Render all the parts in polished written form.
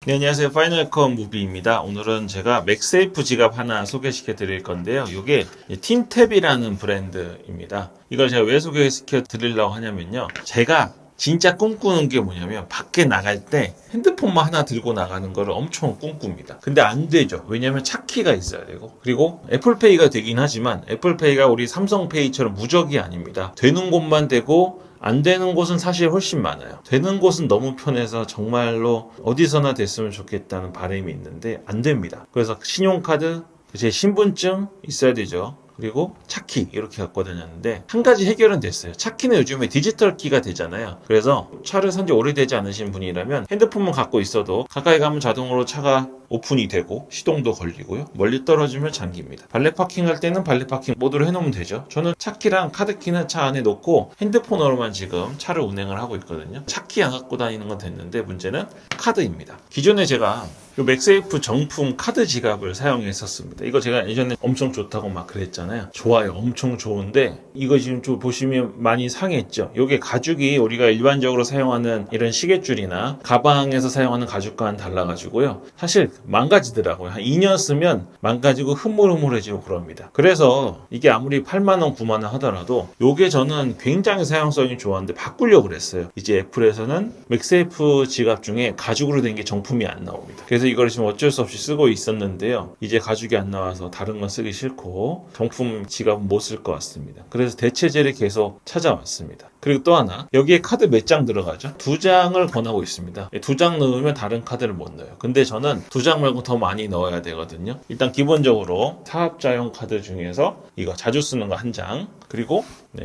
네, 안녕하세요. 파이널컷 무비입니다. 오늘은 제가 맥세이프 지갑 하나 소개시켜 드릴 건데요. 이게 틴탭이라는 브랜드입니다. 이걸 제가 왜 소개시켜 드리려고 하냐면요. 제가 진짜 꿈꾸는 게 뭐냐면 밖에 나갈 때 핸드폰만 하나 들고 나가는 거를 엄청 꿈꿉니다. 근데 안 되죠. 왜냐면 차키가 있어야 되고, 그리고 애플페이가 되긴 하지만 애플페이가 우리 삼성페이처럼 무적이 아닙니다. 되는 곳만 되고 안 되는 곳은 사실 훨씬 많아요. 되는 곳은 너무 편해서 정말로 어디서나 됐으면 좋겠다는 바람이 있는데 안 됩니다. 그래서 신용카드, 제 신분증 있어야 되죠. 그리고 차키 이렇게 갖고 다녔는데 한 가지 해결은 됐어요. 차키는 요즘에 디지털 키가 되잖아요. 그래서 차를 산지 오래되지 않으신 분이라면 핸드폰만 갖고 있어도 가까이 가면 자동으로 차가 오픈이 되고 시동도 걸리고요. 멀리 떨어지면 잠깁니다. 발렛 파킹할 때는 발렛 파킹 모드로 해놓으면 되죠. 저는 차키랑 카드키는 차 안에 놓고 핸드폰으로만 지금 차를 운행을 하고 있거든요. 차키 안 갖고 다니는 건 됐는데 문제는 카드입니다. 기존에 제가 이 맥세이프 정품 카드 지갑을 사용했었습니다. 이거 제가 예전에 엄청 좋다고 막 그랬잖아요. 좋아요. 엄청 좋은데 이거 지금 좀 보시면 많이 상했죠. 이게 가죽이 우리가 일반적으로 사용하는 이런 시계줄이나 가방에서 사용하는 가죽과는 달라가지고요. 사실 망가지더라고요. 한 2년 쓰면 망가지고 흐물흐물해지고 그럽니다. 그래서 이게 아무리 8만 원, 9만 원 하더라도 이게 저는 굉장히 사용성이 좋았는데 바꾸려고 그랬어요. 이제 애플에서는 맥세이프 지갑 중에 가죽으로 된 게 정품이 안 나옵니다. 그래서 이걸 지금 어쩔 수 없이 쓰고 있었는데요. 이제 가죽이 안 나와서 다른 건 쓰기 싫고 정품 지갑은 못 쓸 것 같습니다. 그래서 대체제를 계속 찾아왔습니다. 그리고 또 하나, 여기에 카드 몇 장 들어가죠? 2장을 권하고 있습니다. 2장 넣으면 다른 카드를 못 넣어요. 근데 저는 2장 말고 더 많이 넣어야 되거든요. 일단 기본적으로 사업자용 카드 중에서 이거 자주 쓰는 거 1장, 그리고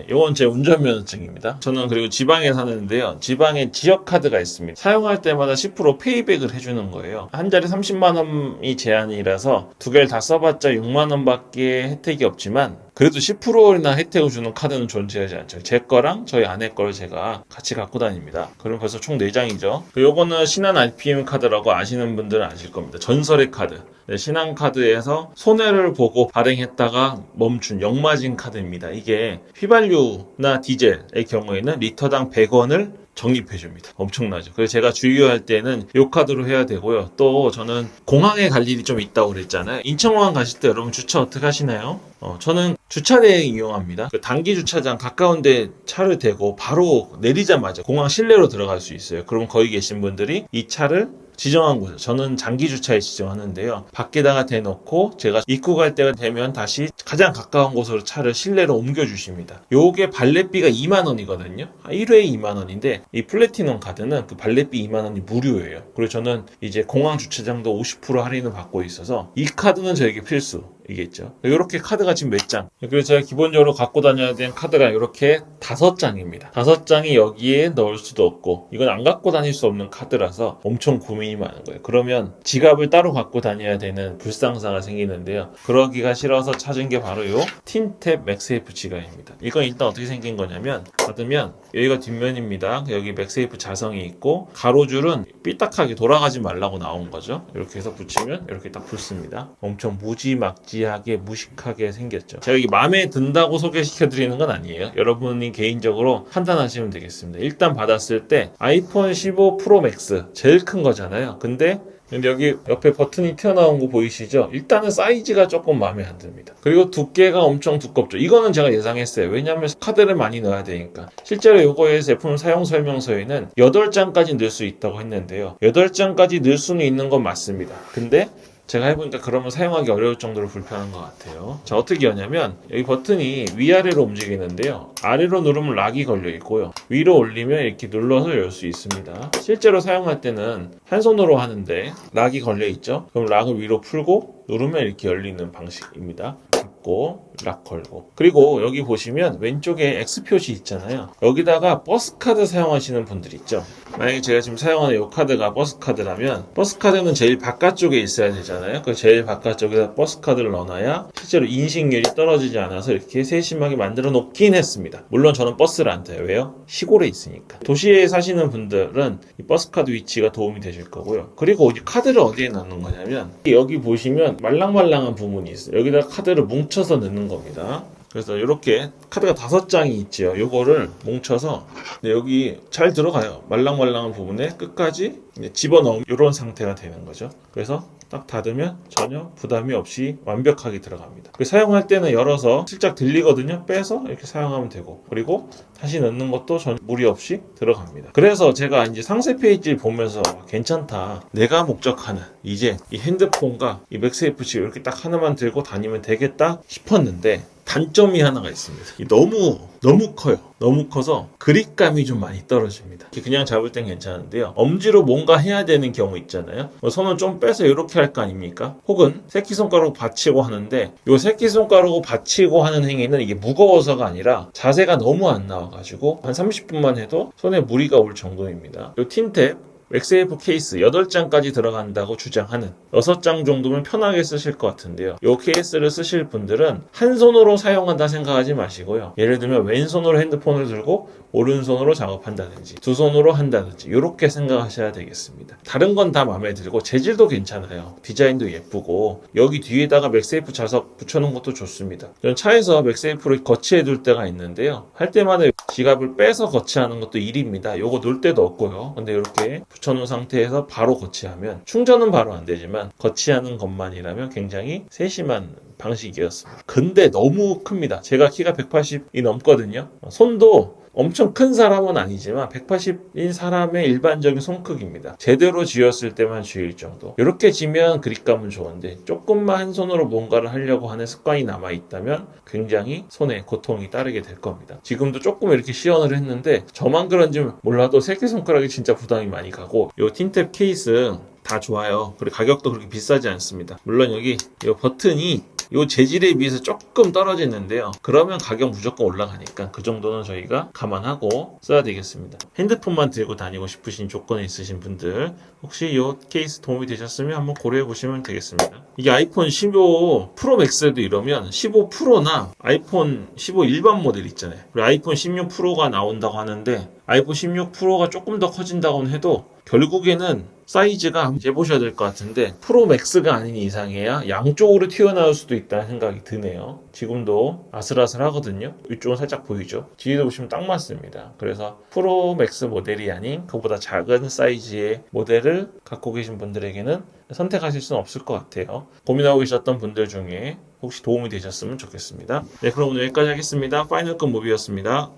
이건 제 운전면허증입니다. 저는 그리고 지방에 사는데요. 지방에 지역 카드가 있습니다. 사용할 때마다 10% 페이백을 해주는 거예요. 한 자리 30만 원이 제한이라서 두 개를 다 써봤자 6만 원밖에 혜택이 없지만 그래도 10%나 혜택을 주는 카드는 존재하지 않죠. 제 거랑 저희 아내 걸 제가 같이 갖고 다닙니다. 그럼 벌써 총 4장이죠. 요거는 신한 RPM 카드라고 아시는 분들은 아실 겁니다. 전설의 카드. 신한카드에서 손해를 보고 발행했다가 멈춘 역마진 카드입니다. 이게 휘발유나 디젤의 경우에는 리터당 100원을 적립해줍니다. 엄청나죠. 그래서 제가 주유할 때는 이 카드로 해야 되고요. 또 저는 공항에 갈 일이 좀 있다고 그랬잖아요. 인천공항 가실 때 여러분 주차 어떻게 하시나요? 저는 주차대 이용합니다. 그 단기 주차장 가까운데 차를 대고 바로 내리자마자 공항 실내로 들어갈 수 있어요. 그럼 거기 계신 분들이 이 차를 지정한 곳, 저는 장기 주차에 지정하는데요. 밖에다가 대놓고 제가 입국할 때가 되면 다시 가장 가까운 곳으로 차를 실내로 옮겨주십니다. 요게 발렛비가 2만 원이거든요. 1회에 2만 원인데 이 플래티넘 카드는 그 발렛비 2만 원이 무료예요. 그리고 저는 이제 공항 주차장도 50% 할인을 받고 있어서 이 카드는 저에게 필수. 이겠죠. 이렇게 카드가 지금 몇 장. 그래서 제가 기본적으로 갖고 다녀야 되는 카드가 이렇게 5장입니다. 5장이 여기에 넣을 수도 없고 이건 안 갖고 다닐 수 없는 카드라서 엄청 고민이 많은 거예요. 그러면 지갑을 따로 갖고 다녀야 되는 불상사가 생기는데요. 그러기가 싫어서 찾은 게 바로 요 틴탭 맥세이프 지갑입니다. 이건 일단 어떻게 생긴 거냐면 받으면 여기가 뒷면입니다. 여기 맥세이프 자성이 있고 가로줄은 삐딱하게 돌아가지 말라고 나온 거죠. 이렇게 해서 붙이면 이렇게 딱 붙습니다. 엄청 무지막지하게 무식하게 생겼죠. 제가 이게 마음에 든다고 소개시켜 드리는 건 아니에요. 여러분이 개인적으로 판단하시면 되겠습니다. 일단 받았을 때 아이폰 15 프로 맥스 제일 큰 거잖아요. 근데 여기 옆에 버튼이 튀어나온 거 보이시죠? 일단은 사이즈가 조금 마음에 안 듭니다. 그리고 두께가 엄청 두껍죠. 이거는 제가 예상했어요. 왜냐하면 카드를 많이 넣어야 되니까. 실제로 이거의 제품 사용 설명서에는 8장까지 넣을 수 있다고 했는데요. 8장까지 넣을 수는 있는 건 맞습니다. 근데 제가 해보니까 그러면 사용하기 어려울 정도로 불편한 것 같아요. 자, 어떻게 하냐면 여기 버튼이 위아래로 움직이는데요. 아래로 누르면 락이 걸려 있고요. 위로 올리면 이렇게 눌러서 열 수 있습니다. 실제로 사용할 때는 한 손으로 하는데 락이 걸려 있죠. 그럼 락을 위로 풀고 누르면 이렇게 열리는 방식입니다. 락 걸고. 그리고 여기 보시면 왼쪽에 X 표시 있잖아요. 여기다가 버스카드 사용하시는 분들 있죠. 만약에 제가 지금 사용하는 이 카드가 버스카드라면 버스카드는 제일 바깥쪽에 있어야 되잖아요. 그 제일 바깥쪽에다 버스카드를 넣어놔야 실제로 인식률이 떨어지지 않아서 이렇게 세심하게 만들어 놓긴 했습니다. 물론 저는 버스를 안 타요. 왜요? 시골에 있으니까. 도시에 사시는 분들은 이 버스카드 위치가 도움이 되실 거고요. 그리고 이 카드를 어디에 넣는 거냐면 여기 보시면 말랑말랑한 부분이 있어요. 여기다 카드를 뭉쳐서 넣는 겁니다. 그래서 이렇게 카드가 5장이 있죠. 요거를 뭉쳐서 여기 잘 들어가요. 말랑말랑한 부분에 끝까지 집어넣으면 이런 상태가 되는 거죠. 그래서 딱 닫으면 전혀 부담이 없이 완벽하게 들어갑니다. 사용할 때는 열어서 슬쩍 들리거든요. 빼서 이렇게 사용하면 되고, 그리고 다시 넣는 것도 전혀 무리 없이 들어갑니다. 그래서 제가 이제 상세 페이지를 보면서 괜찮다, 내가 목적하는 이제 이 핸드폰과 이 맥세이프 지갑 이렇게 딱 하나만 들고 다니면 되겠다 싶었는데, 단점이 하나가 있습니다. 너무 커요. 너무 커서 그립감이 좀 많이 떨어집니다. 그냥 잡을 땐 괜찮은데요, 엄지로 뭔가 해야 되는 경우 있잖아요. 손을 좀 빼서 이렇게 할 거 아닙니까? 혹은 새끼손가락으로 받치고 하는데, 이 새끼손가락으로 받치고 하는 행위는 이게 무거워서가 아니라 자세가 너무 안 나와가지고 한 30분만 해도 손에 무리가 올 정도입니다. 이 틴탭 맥세이프 케이스 8장까지 들어간다고 주장하는 6장 정도면 편하게 쓰실 것 같은데요. 이 케이스를 쓰실 분들은 한 손으로 사용한다 생각하지 마시고요. 예를 들면 왼손으로 핸드폰을 들고 오른손으로 작업한다든지 두 손으로 한다든지 이렇게 생각하셔야 되겠습니다. 다른 건 다 마음에 들고 재질도 괜찮아요. 디자인도 예쁘고 여기 뒤에다가 맥세이프 자석 붙여놓은 것도 좋습니다. 저는 차에서 맥세이프를 거치해 둘 때가 있는데요. 할 때마다 지갑을 빼서 거치하는 것도 일입니다. 요거 놓을 데도 없고요. 근데 이렇게 붙여놓은 상태에서 바로 거치하면, 충전은 바로 안 되지만 거치하는 것만이라면 굉장히 세심한 방식이었습니다. 근데 너무 큽니다. 제가 키가 180이 넘거든요. 손도 엄청 큰 사람은 아니지만 180인 사람의 일반적인 손 크기입니다. 제대로 쥐었을 때만 쥐일 정도. 이렇게 쥐면 그립감은 좋은데, 조금만 한 손으로 뭔가를 하려고 하는 습관이 남아있다면 굉장히 손에 고통이 따르게 될 겁니다. 지금도 조금 이렇게 시연을 했는데 저만 그런지 몰라도 새끼손가락이 진짜 부담이 많이 가고, 이 틴탭 케이스 다 좋아요. 그리고 가격도 그렇게 비싸지 않습니다. 물론 여기 이 버튼이 이 재질에 비해서 조금 떨어지는데요. 그러면 가격 무조건 올라가니까 그 정도는 저희가 감안하고 써야 되겠습니다. 핸드폰만 들고 다니고 싶으신 조건이 있으신 분들, 혹시 이 케이스 도움이 되셨으면 한번 고려해 보시면 되겠습니다. 이게 아이폰 15 프로 맥스도 이러면 15 프로나 아이폰 15 일반 모델 있잖아요. 그리고 아이폰 16 프로가 나온다고 하는데, 아이폰 16 프로가 조금 더 커진다고는 해도 결국에는 사이즈가 재보셔야 될 것 같은데, 프로 맥스가 아닌 이상해야 양쪽으로 튀어나올 수도 있다는 생각이 드네요. 지금도 아슬아슬하거든요. 이쪽은 살짝 보이죠? 뒤에도 보시면 딱 맞습니다. 그래서 프로 맥스 모델이 아닌 그보다 작은 사이즈의 모델을 갖고 계신 분들에게는 선택하실 수는 없을 것 같아요. 고민하고 계셨던 분들 중에 혹시 도움이 되셨으면 좋겠습니다. 네, 그럼 오늘 여기까지 하겠습니다. 파이널 컷 무비였습니다.